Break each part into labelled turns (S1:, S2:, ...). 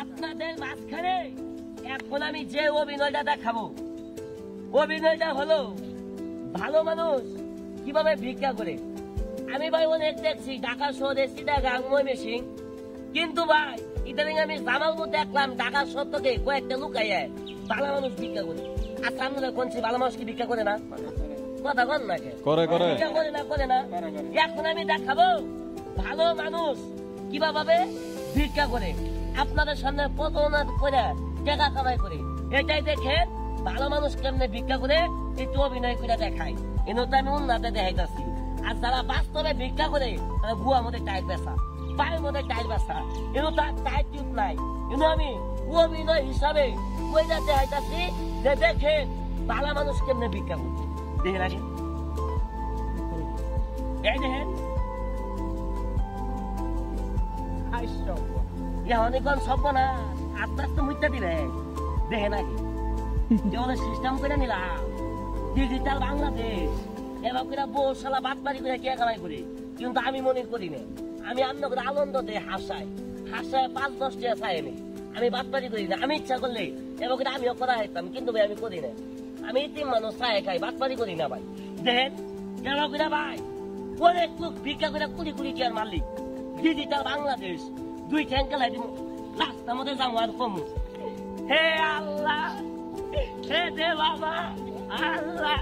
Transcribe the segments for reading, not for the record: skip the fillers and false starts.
S1: আপনাদের মাঝখানে এখন আমি যে অভিনয়টা দেখাবো, অভিনয়টা হলো ভালো মানুষ কিভাবে ভিক্ষা করে। আমি ভাই অনেক দেখছি ঢাকা শহরে চিটাগাং ময়মনসিংহ, কিন্তু ভাই ইদানিং আমি জামালপুর দেখলাম ঢাকা শহর থেকে কয়েকটা লুকাইয়া ভালো মানুষ ভিক্ষা করে। আর সামনে কোনছি ভালো মানুষ কি ভিক্ষা করে না? কথা কন না
S2: করে
S1: ভিক্ষা করে না, করে না। এখন আমি দেখাবো ভালো মানুষ কিভাবে ভিক্ষা করে, আপনাদের সামনে প্রতারণা করে টাকা কামাই করে। এটাই দেখেন ভালো মানুষ কেমনে ভিক্ষা করে, একটু অভিনয় করে দেখায়। কিন্তু আমি উন্নতে দেখাইতেছি। আর যারা বাস্তবে ভিক্ষা করে তারা গুয়ার মধ্যে টাইট বেচা, পায়ের মধ্যে টাইট বেচা, কিন্তু তার টাইট টিউব নাই। কিন্তু আমি অভিনয় হিসাবে কইটা দেখাইতেছি যে দেখেন ভালো মানুষ কেমনে ভিক্ষা করছে। দেখেন আগে, এই দেখেন অনেকক্ষণ সব না আস্তে আস্তে মুইটা দিবে। দেখেন আগে যেমন সিস্টেম করে নিলাম ডিজিটাল বাংলাদেশ, এবার করে বউ শালা বাটবাড়ি করে কে কামাই করে। কিন্তু আমি মনে করি না, আমি অন্য করে আনন্দ দেয় হাসায় 5-10 টাকা চাই আমি বাটবাড়ি করি না। আমি ইচ্ছা করলে এবার করে আমিও করা হইতাম, কিন্তু ভাই আমি করি না। আমি 3 মানুষ চায় খাই, বাটবাড়ি করি না ভাই। দেখেন এবার করে ভাই অনেক লোক ভিক্ষা করে 20 টাকার মালিক। ডিজিটাল বাংলাদেশ 2 ট্যাঙ্কেল রাস্তার মধ্যে যাবো আর কমু। হে আল্লাহ, হে দে বাবা আল্লাহ।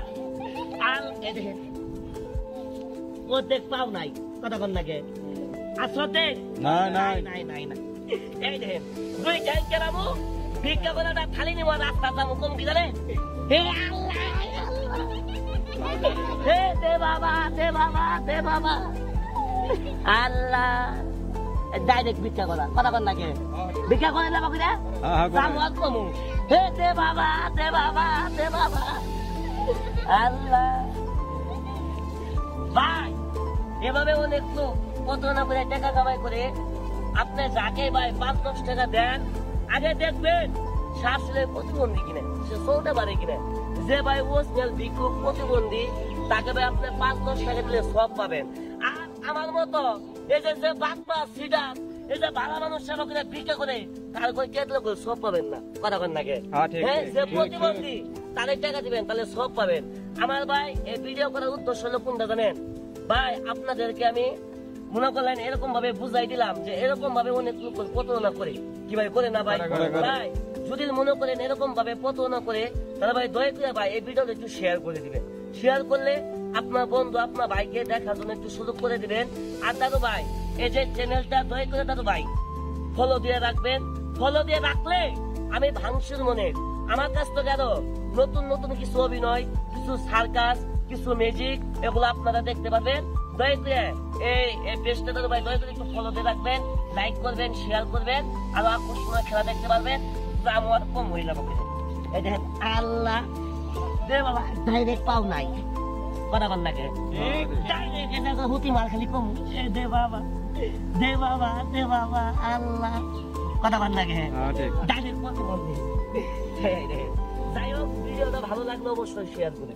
S1: ও দেখ পাও নাই, কথা বল নাকি আসলে নাই নাই নাই নাই। এই দেখেন 2 ট্যাঙ্কেল আমু ভিক্ষা করে খালি নিব রাস্তা যাবো কম কি জানেন? হে আল্লাহ, হে দে বাবা, দে বাবা, দে বাবা আল্লাহ। ডাইরেক্ট ভিক্ষা করা, কথা বল নাকি ভিক্ষা করে না বাকিরা জামুয়াত কমু। হে দে বাবা, দে বাবা, দে বাবা আল্লাহ। ভাই এভাবে অনেক লোক কত না করে টাকা কামাই করে। আপনি যাকে ভাই 5-10 টাকা দেন, আগে দেখবেন শাশুড়ি প্রতিবন্ধী কিনে, সে চলতে পারে কিনা। যে ভাই ওসনেল ভিক্ষুক প্রতিবন্ধী তাকে ভাই আপনি 5-10 টাকা দিলে সব পাবেন। আর আমার মতো এই যে বাপ্পা সিডার, এই যে ভালো মানুষ সেবা করে ভিক্ষা করে তার কই কেটলে সব পাবেন না, কথা বলেন নাকি? হ্যাঁ, যে প্রতিবন্ধী তাদের টাকা দিবেন তাহলে সব পাবেন। আমার ভাই এই ভিডিও করার উদ্দেশ্য হলো কোনটা জানেন ভাই? আপনাদেরকে আমি মনে করলেন এরকম ভাবে বুঝাই দিলাম যে এরকম ভাবে অনেক লোক প্রতারণা করে, কি ভাই করে না ভাই? ভাই যদি মনে করেন এরকম ভাবে প্রতারণা করে, তাহলে ভাই দয়া করে ভাই এই ভিডিওটা একটু শেয়ার করে দিবেন। শেয়ার করলে আপনার বন্ধু আপনার ভাইকে দেখার জন্য একটু সুযোগ করে দিবেন। আর দাদু ভাই এই যে চ্যানেলটা দয়া করে দাদু ভাই ফলো দিয়ে রাখবেন। ফলো দিয়ে রাখলে আমি ভাঙসুর মনে আমার কাছ থেকে আরো নতুন নতুন কিছু অভিনয়, কিছু সার্কাস, কিছু ম্যাজিক এগুলো আপনারা দেখতে পাবেন। দয়া করে এই পেজটা দাদু ভাই দয়া করে একটু ফলো দিয়ে রাখবেন, লাইক করবেন, শেয়ার করবেন, আরো আকর্ষণীয় খেলা দেখতে পারবেন। আমার কম হইল এই দেখেন আল্লাহ দে বাবা ডাইরেক্ট পাও নাই, কথা বল নাকি? ডাইরেক্ট হুতি মার খালি কম দে বাবা, দে বাবা, দে বাবা আল্লাহ, কথা বল নাকি? ডাইরেক্ট কত বলবে। যাই হোক ভিডিওটা ভালো লাগলে অবশ্যই শেয়ার করে